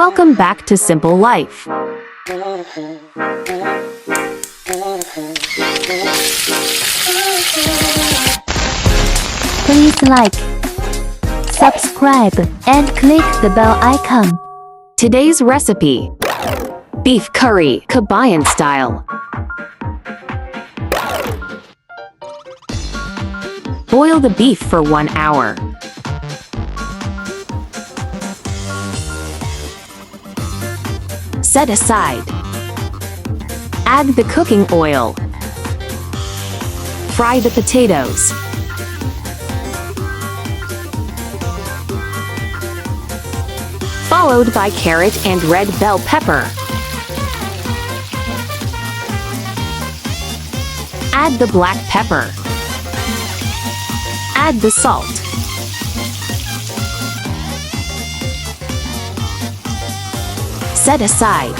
Welcome back to Simple Life. Please like, subscribe, and click the bell icon. Today's recipe: Beef Curry Kabayan Style. Boil the beef for 1 hour. Set aside. Add the cooking oil. Fry the potatoes. Followed by carrot and red bell pepper. Add the black pepper. Add the salt. Set aside.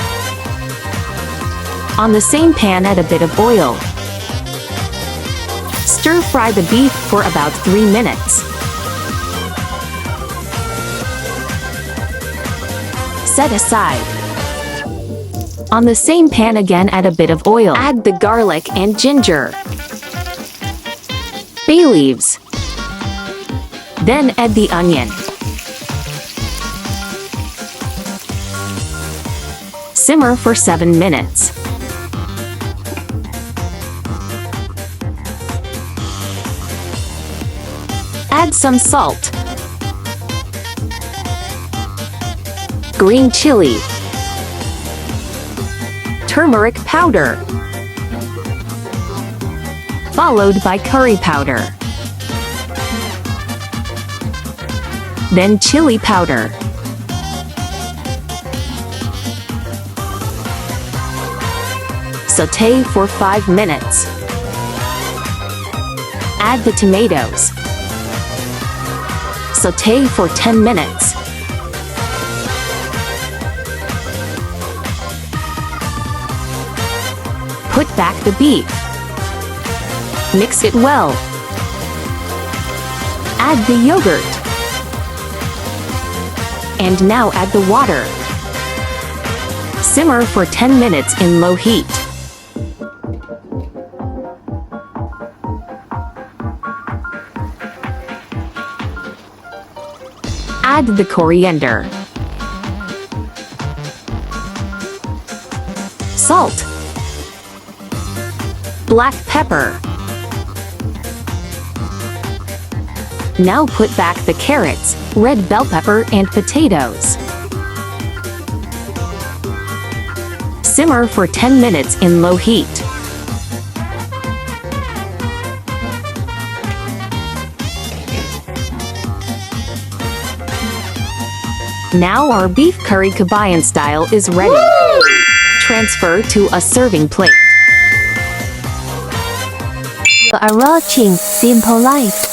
On the same pan, add a bit of oil. Stir-fry the beef for about 3 minutes. Set aside. On the same pan again, add a bit of oil. Add the garlic and ginger. Bay leaves. Then add the onion. Simmer for 7 minutes. Add some salt, green chili, turmeric powder, followed by curry powder, then chili powder. Sauté for 5 minutes. Add the tomatoes. Sauté for 10 minutes. Put back the beef. Mix it well. Add the yogurt. And now add the water. Simmer for 10 minutes in low heat. Add the coriander, salt, black pepper. Now put back the carrots, red bell pepper, and potatoes. Simmer for 10 minutes in low heat. Now our beef curry Kabayan style is ready. Woo! Transfer to a serving plate. You are watching Simple Life.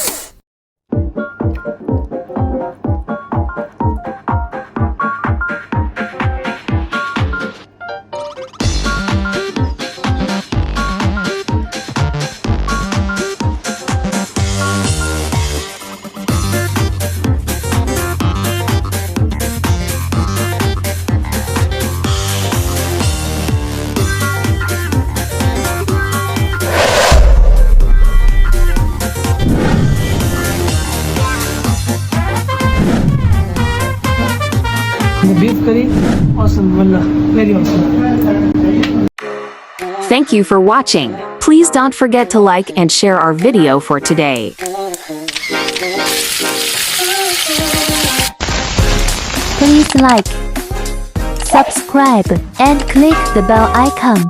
Beef curry, awesome, wallah, very awesome. Thank you for watching. Please don't forget to like and share our video for today. Please like, subscribe, and click the bell icon.